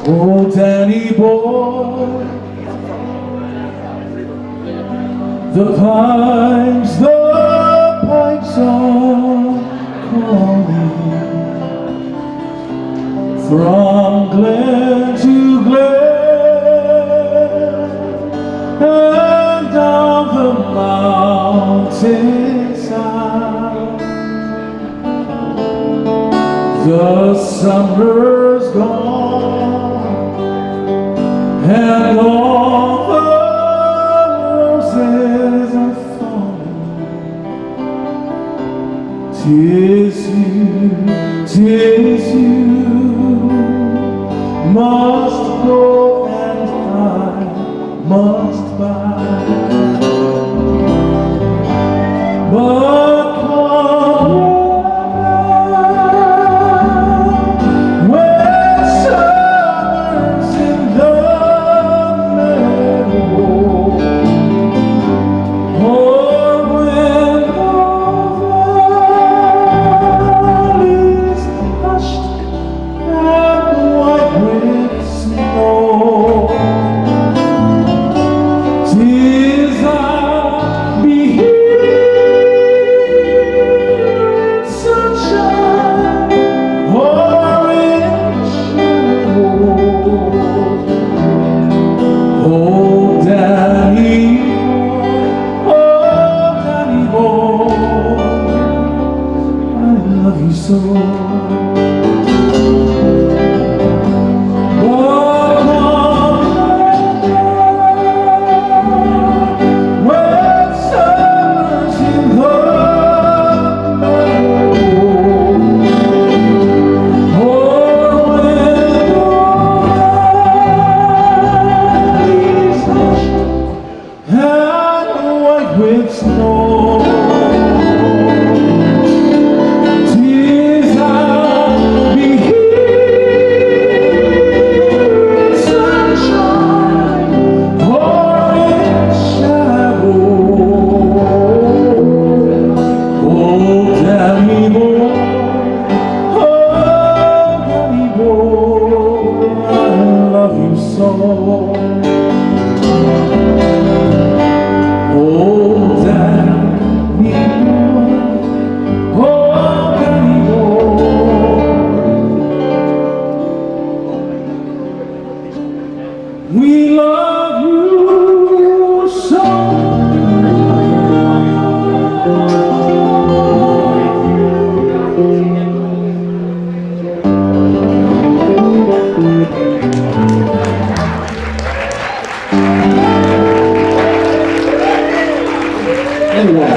Oh, Danny boy, the pipes are calling from glen to glen and down the mountainside. The summer's gone and all the roses are falling. 'Tis you must go and I must buy. But come when summer's in the meadow, or when the valley's hushed and white with snow, 'tis I'll be here in sunshine or in shadow. Oh, Danny boy, I love you so. With snow, 'tis I'll be here in sunshine or in shadow. Oh, Danny boy, I love you so. We love you so. Anyway,